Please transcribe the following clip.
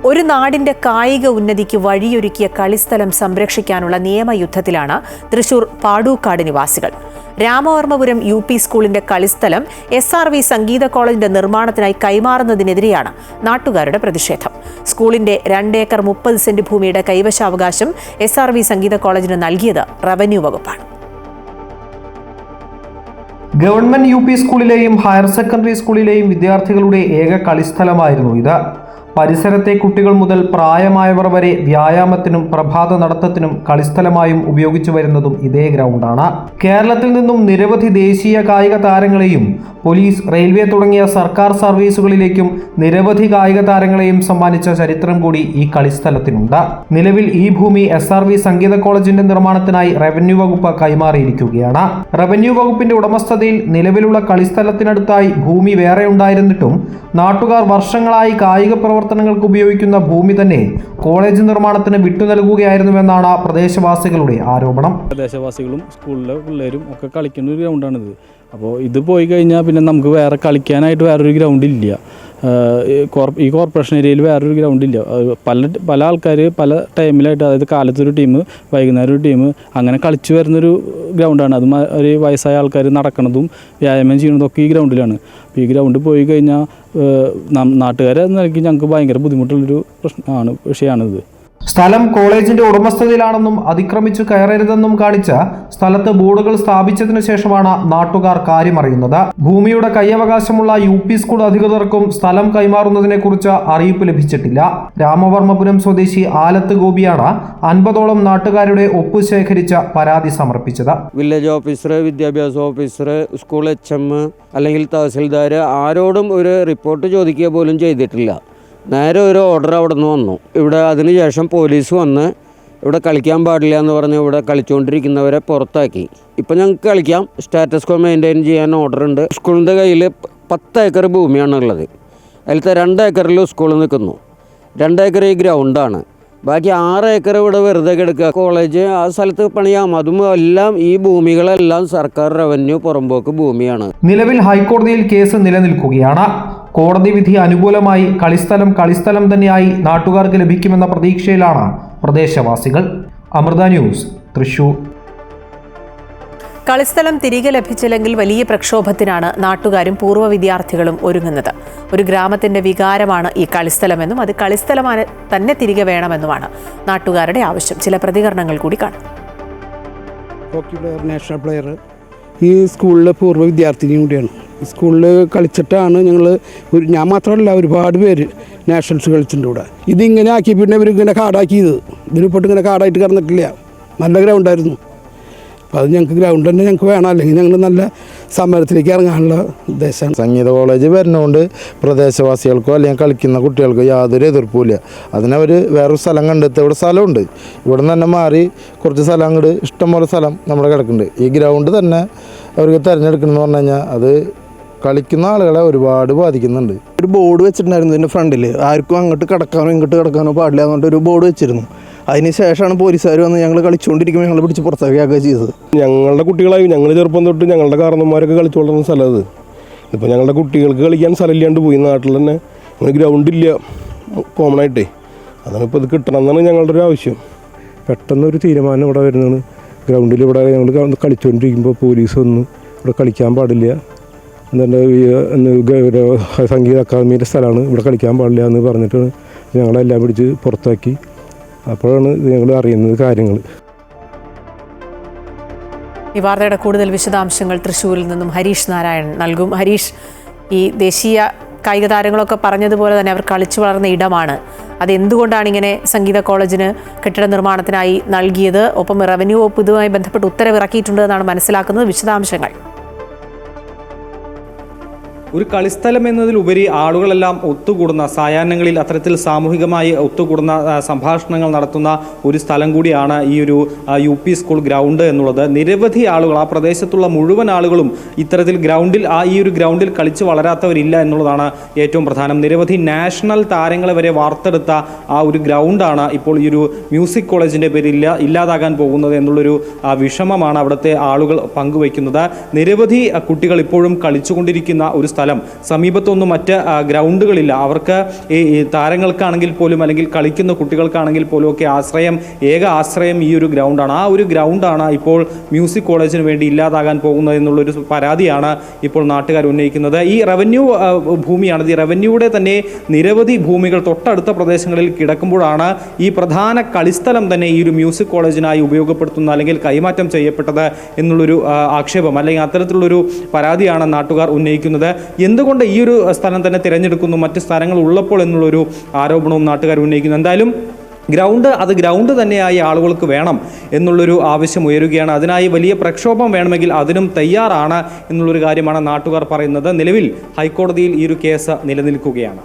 ഒരു നാടിന്റെ കായിക ഉന്നതിക്ക് വഴിയൊരുക്കിയ കളിസ്ഥലം സംരക്ഷിക്കാനുള്ള നിയമയുദ്ധത്തിലാണ് തൃശൂർ പാടൂക്കാട് നിവാസികൾ. രാമവർമ്മപുരം UP സ്കൂളിന്റെ കളിസ്ഥലം SRV സംഗീത കോളേജിന്റെ നിർമ്മാണത്തിനായി കൈമാറുന്നതിനെതിരെയാണ് നാട്ടുകാരുടെ പ്രതിഷേധം. സ്കൂളിന്റെ 2 ഏക്കർ 30 സെന്റ് ഭൂമിയുടെ കൈവശാവകാശം SRV സംഗീത കോളേജിന് നൽകിയത് റവന്യൂ വകുപ്പാണ്. ഗവൺമെന്റ് UP സ്കൂളിലെയും ഹയർ സെക്കൻഡറി സ്കൂളിലെയും വിദ്യാർത്ഥികളുടെ ഏക കളിസ്ഥലമായിരുന്നു ഇത്. പരിസരത്തെ കുട്ടികൾ മുതൽ പ്രായമായവർ വരെ വ്യായാമത്തിനും പ്രഭാത നടത്തത്തിനും കളിസ്ഥലമായും ഉപയോഗിച്ചു വരുന്നതും ഇതേ ഗ്രൗണ്ടാണ്. കേരളത്തിൽ നിന്നും നിരവധി ദേശീയ കായിക താരങ്ങളെയും പോലീസ്, റെയിൽവേ തുടങ്ങിയ സർക്കാർ സർവീസുകളിലേക്കും നിരവധി കായിക താരങ്ങളെയും സമ്മാനിച്ച ചരിത്രം കൂടി ഈ കളിസ്ഥലത്തിനുണ്ട്. നിലവിൽ ഈ ഭൂമി SRV സംഗീത കോളേജിന്റെ നിർമ്മാണത്തിനായി റവന്യൂ വകുപ്പ് കൈമാറിയിരിക്കുകയാണ്. റവന്യൂ വകുപ്പിന്റെ ഉടമസ്ഥതയിൽ നിലവിലുള്ള കളിസ്ഥലത്തിനടുത്തായി ഭൂമി വേറെ ഉണ്ടായിരുന്നിട്ടും നാട്ടുകാർ വർഷങ്ങളായി കായിക പ്രവർത്തനങ്ങൾക്ക് ഉപയോഗിക്കുന്ന ഭൂമി തന്നെ കോളേജ് നിർമ്മാണത്തിന് വിട്ടു നൽകുകയായിരുന്നുവെന്നാണ് പ്രദേശവാസികളുടെ ആരോപണം. പ്രദേശവാസികളും സ്കൂളിലെ പിള്ളേരും ഒക്കെ കളിക്കുന്ന ഒരു ഗ്രൗണ്ടാണിത്. അപ്പോൾ ഇത് പോയി കഴിഞ്ഞാൽ പിന്നെ നമുക്ക് വേറെ കളിക്കാനായിട്ട് വേറൊരു ഗ്രൗണ്ട് ഇല്ല. ഈ കോർപ്പറേഷൻ ഏരിയയിൽ വേറൊരു ഗ്രൗണ്ട് ഇല്ല. പല ആൾക്കാർ പല ടൈമിലായിട്ട്, അതായത് കാലത്തൊരു ടീം, വൈകുന്നേരം ഒരു ടീം, അങ്ങനെ കളിച്ചു വരുന്നൊരു ഗ്രൗണ്ടാണ്. അത് ഒരു വയസ്സായ ആൾക്കാർ നടക്കുന്നതും വ്യായാമം ചെയ്യുന്നതൊക്കെ ഈ ഗ്രൗണ്ടിലാണ്. അപ്പോൾ ഈ ഗ്രൗണ്ട് പോയി കഴിഞ്ഞാൽ നാട്ടുകാരെ നൽകി ഞങ്ങൾക്ക് ഭയങ്കര ബുദ്ധിമുട്ടുള്ളൊരു വിഷയമാണിത്. സ്ഥലം കോളേജിന്റെ ഉടമസ്ഥതയിലാണെന്നും അതിക്രമിച്ചു കയറരുതെന്നും കാണിച്ച സ്ഥലത്ത് ബോർഡുകൾ സ്ഥാപിച്ചതിനു ശേഷമാണ് നാട്ടുകാർ കാര്യമറിയുന്നത്. ഭൂമിയുടെ കൈയവകാശമുള്ള UP സ്കൂൾ അധികൃതർക്കും സ്ഥലം കൈമാറുന്നതിനെ കുറിച്ച് അറിയിപ്പ് ലഭിച്ചിട്ടില്ല. രാമവർമ്മപുരം സ്വദേശി ആലത്ത് ഗോപിയാണ് 50ഓളം നാട്ടുകാരുടെ ഒപ്പ് ശേഖരിച്ച പരാതി സമർപ്പിച്ചത്. വില്ലേജ് ഓഫീസർ, വിദ്യാഭ്യാസ ഓഫീസർ, സ്കൂൾ HM അല്ലെങ്കിൽ തഹസിൽദാർ ആരോടും ഒരു റിപ്പോർട്ട് ചോദിക്കുക പോലും ചെയ്തിട്ടില്ല. നേരെ ഒരു ഓർഡർ അവിടെ നിന്ന് വന്നു. ഇവിടെ അതിനുശേഷം പോലീസ് വന്ന് ഇവിടെ കളിക്കാൻ പാടില്ല എന്ന് പറഞ്ഞ് ഇവിടെ കളിച്ചുകൊണ്ടിരിക്കുന്നവരെ പുറത്താക്കി. ഇപ്പം ഞങ്ങൾക്ക് കളിക്കാം, സ്റ്റാറ്റസ് കോ മെയിൻറ്റെയിൻ ചെയ്യാൻ ഓർഡർ ഉണ്ട്. സ്കൂളിൻ്റെ കയ്യിൽ 10 ഏക്കർ ഭൂമിയാണുള്ളത്. അതിലത്തെ 2 ഏക്കറിൽ സ്കൂൾ നിൽക്കുന്നു. 2 ഏക്കർ ഈ ഗ്രൗണ്ടാണ്. ബാക്കി 6 ഏക്കർ ഇവിടെ വെറുതെ കിടക്കുക. കോളേജ് ആ സ്ഥലത്ത് പണിയാം. അതും എല്ലാം ഈ ഭൂമികളെല്ലാം സർക്കാർ റവന്യൂ പുറമ്പോക്ക് ഭൂമിയാണ്. നിലവിൽ ഹൈക്കോടതിയിൽ കേസ് നിലനിൽക്കുകയാണ്. കോടതി വിധി അനുകൂലമായി കളിസ്ഥലം തന്നെയായി നാട്ടുകാർക്ക് ലഭിക്കുമെന്ന പ്രതീക്ഷയിലാണ് പ്രദേശവാസികൾ. അമൃത ന്യൂസ്, തൃശൂർ. കളിസ്ഥലം തിരികെ ലഭിച്ചില്ലെങ്കിൽ വലിയ പ്രക്ഷോഭത്തിനാണ് നാട്ടുകാരും പൂർവ്വ വിദ്യാർത്ഥികളും ഒരുങ്ങുന്നത്. ഒരു ഗ്രാമത്തിന്റെ വികാരമാണ് ഈ കളിസ്ഥലമെന്നും അത് കളിസ്ഥലമാണ് തന്നെ തിരികെ വേണമെന്നുമാണ് നാട്ടുകാരുടെ ആവശ്യം. ചില പ്രതികരണങ്ങൾ കൂടി കാണാം. ഹോക്കി പ്ലെയർ, നാഷണൽ പ്ലെയർ, ഈ സ്കൂളിലെ പൂർവ്വ വിദ്യാർത്ഥിനിയും കൂടിയാണ്. ഈ സ്കൂളിൽ കളിച്ചിട്ടാണ് ഞാൻ മാത്രമല്ല ഒരുപാട് പേര് നാഷണൽസ് കളിച്ചിട്ടുണ്ട് ഇവിടെ. ഇതിങ്ങനെ ആക്കി പിന്നെ ഇവരിങ്ങനെ കാടാക്കിയത്. ഇതിനിപ്പോട്ട് ഇങ്ങനെ കാടായിട്ട് കിടന്നിട്ടില്ല. നല്ല ഗ്രൗണ്ടായിരുന്നു. അപ്പോൾ അത് ഞങ്ങൾക്ക് ഗ്രൗണ്ട് തന്നെ ഞങ്ങൾക്ക് വേണം, അല്ലെങ്കിൽ ഞങ്ങൾ നല്ല സമരത്തിലേക്ക് ഇറങ്ങാനുള്ള ഉദ്ദേശമാണ്. സംഗീത കോളേജ് വരുന്നതുകൊണ്ട് പ്രദേശവാസികൾക്കോ അല്ലെങ്കിൽ കളിക്കുന്ന കുട്ടികൾക്കോ യാതൊരു എതിർപ്പുമില്ല. അതിനവർ വേറൊരു സ്ഥലം കണ്ടെത്തി. ഇവിടെ സ്ഥലമുണ്ട്. ഇവിടെ നിന്ന് തന്നെ മാറി കുറച്ച് സ്ഥലം അങ്ങോട്ട് ഇഷ്ടംപോലെ സ്ഥലം നമ്മുടെ കിടക്കുന്നുണ്ട്. ഈ ഗ്രൗണ്ട് തന്നെ അവർക്ക് തിരഞ്ഞെടുക്കണമെന്ന് പറഞ്ഞു കഴിഞ്ഞാൽ അത് കളിക്കുന്ന ആളുകളെ ഒരുപാട് ബാധിക്കുന്നുണ്ട്. ഒരു ബോർഡ് വെച്ചിട്ടുണ്ടായിരുന്നു ഇതിൻ്റെ ഫ്രണ്ടിൽ, ആർക്കും അങ്ങോട്ട് കിടക്കാനോ ഇങ്ങോട്ട് കിടക്കാനോ പാടില്ല എന്നുകൊണ്ട് ഒരു ബോർഡ് വെച്ചിരുന്നു. അതിന് ശേഷമാണ് പോലീസുകാർ വന്ന് ഞങ്ങൾ കളിച്ചുകൊണ്ടിരിക്കുമ്പോൾ ഞങ്ങൾ പിടിച്ച് പുറത്താക്കുകയൊക്കെ ചെയ്തത്. ഞങ്ങളുടെ കുട്ടികളായി ഞങ്ങൾ ചെറുപ്പം തൊട്ട് ഞങ്ങളുടെ കാരണന്മാരൊക്കെ കളിച്ചു വളർന്ന സ്ഥലം അത്. ഇപ്പോൾ ഞങ്ങളുടെ കുട്ടികൾക്ക് കളിക്കാൻ സ്ഥലമില്ലാണ്ട് പോയി. നാട്ടിൽ തന്നെ ഒരു ഗ്രൗണ്ടില്ല കോമൺ ആയിട്ടേ. അതാണ് ഇപ്പോൾ ഇത് കിട്ടണം എന്നാണ് ഞങ്ങളുടെ ഒരു ആവശ്യം. പെട്ടെന്നൊരു തീരുമാനം ഇവിടെ വരുന്നതാണ്. ഗ്രൗണ്ടിൽ ഇവിടെ ഞങ്ങൾ കളിച്ചുകൊണ്ടിരിക്കുമ്പോൾ പോലീസ് വന്നു ഇവിടെ കളിക്കാൻ പാടില്ല, സംഗീത അക്കാദമിയുടെ സ്ഥലമാണ്, ഇവിടെ കളിക്കാൻ പാടില്ല എന്ന് പറഞ്ഞിട്ട് ഞങ്ങളെല്ലാം പിടിച്ച് പുറത്താക്കി. അപ്പോഴാണ് ഞങ്ങൾ അറിയുന്നത് കാര്യങ്ങൾ. ഈ വാർത്തയുടെ കൂടുതൽ വിശദാംശങ്ങൾ തൃശ്ശൂരിൽ നിന്നും ഹരീഷ് നാരായണൻ നൽകും. ഹരീഷ്, ഈ ദേശീയ കായിക താരങ്ങളൊക്കെ പറഞ്ഞതുപോലെ തന്നെ അവർ കളിച്ചു വളർന്ന ഇടമാണ്. അതെന്തുകൊണ്ടാണ് ഇങ്ങനെ സംഗീത കോളേജിന് കെട്ടിട നിർമ്മാണത്തിനായി നൽകിയത്? ഒപ്പം റവന്യൂ വകുപ്പ് ഇതുമായി ബന്ധപ്പെട്ട് ഉത്തരവിറക്കിയിട്ടുണ്ട് എന്നാണ് മനസ്സിലാക്കുന്നത്. വിശദാംശങ്ങൾ. ഒരു കളിസ്ഥലം എന്നതിലുപരി ആളുകളെല്ലാം ഒത്തുകൂടുന്ന, സായാഹ്നങ്ങളിൽ അത്തരത്തിൽ സാമൂഹികമായി ഒത്തുകൂടുന്ന സംഭാഷണങ്ങൾ നടത്തുന്ന ഒരു സ്ഥലം കൂടിയാണ് ഈ ഒരു UP സ്കൂൾ ഗ്രൗണ്ട് എന്നുള്ളത്. നിരവധി ആളുകൾ, ആ പ്രദേശത്തുള്ള മുഴുവൻ ആളുകളും ഇത്തരത്തിൽ ഈ ഒരു ഗ്രൗണ്ടിൽ കളിച്ച് വളരാത്തവരില്ല എന്നുള്ളതാണ് ഏറ്റവും പ്രധാനം. നിരവധി നാഷണൽ താരങ്ങളെ വരെ വാർത്തെടുത്ത ആ ഒരു ഗ്രൗണ്ടാണ് ഇപ്പോൾ ഈ ഒരു മ്യൂസിക് കോളേജിൻ്റെ പേരിൽ ഇല്ലാതാകാൻ പോകുന്നത് എന്നുള്ളൊരു വിഷമമാണ് അവിടുത്തെ ആളുകൾ പങ്കുവയ്ക്കുന്നത്. നിരവധി കുട്ടികൾ ഇപ്പോഴും കളിച്ചുകൊണ്ടിരിക്കുന്ന ഒരു സ്ഥലം, സമീപത്തൊന്നും മറ്റ് ഗ്രൗണ്ടുകളില്ല. അവർക്ക് ഈ താരങ്ങൾക്കാണെങ്കിൽ പോലും അല്ലെങ്കിൽ കളിക്കുന്ന കുട്ടികൾക്കാണെങ്കിൽ പോലും ഒക്കെ ഏക ആശ്രയം ഈ ഒരു ഗ്രൗണ്ടാണ്. ആ ഒരു ഗ്രൗണ്ടാണ് ഇപ്പോൾ മ്യൂസിക് കോളേജിന് വേണ്ടി ഇല്ലാതാകാൻ പോകുന്നത് എന്നുള്ളൊരു പരാതിയാണ് ഇപ്പോൾ നാട്ടുകാർ ഉന്നയിക്കുന്നത്. ഈ റവന്യൂ ഭൂമിയാണ്. ഈ റവന്യൂയുടെ തന്നെ നിരവധി ഭൂമികൾ തൊട്ടടുത്ത പ്രദേശങ്ങളിൽ കിടക്കുമ്പോഴാണ് ഈ പ്രധാന കളിസ്ഥലം തന്നെ ഈ ഒരു മ്യൂസിക് കോളേജിനായി ഉപയോഗപ്പെടുത്തുന്ന അല്ലെങ്കിൽ കൈമാറ്റം ചെയ്യപ്പെട്ടത് എന്നുള്ളൊരു ആക്ഷേപം അല്ലെങ്കിൽ അത്തരത്തിലുള്ളൊരു പരാതിയാണ് നാട്ടുകാർ ഉന്നയിക്കുന്നത്. എന്തുകൊണ്ട് ഈ ഒരു സ്ഥലം തന്നെ തിരഞ്ഞെടുക്കുന്നു മറ്റ് സ്ഥലങ്ങൾ ഉള്ളപ്പോൾ എന്നുള്ളൊരു ആരോപണവും നാട്ടുകാർ ഉന്നയിക്കുന്നു. എന്തായാലും ഗ്രൗണ്ട് തന്നെയായി ആളുകൾക്ക് വേണം എന്നുള്ളൊരു ആവശ്യം ഉയരുകയാണ്. അതിനായി വലിയ പ്രക്ഷോഭം വേണമെങ്കിൽ അതിനും തയ്യാറാണ് എന്നുള്ളൊരു കാര്യമാണ് നാട്ടുകാർ പറയുന്നത്. നിലവിൽ ഹൈക്കോടതിയിൽ ഈ ഒരു കേസ് നിലനിൽക്കുകയാണ്.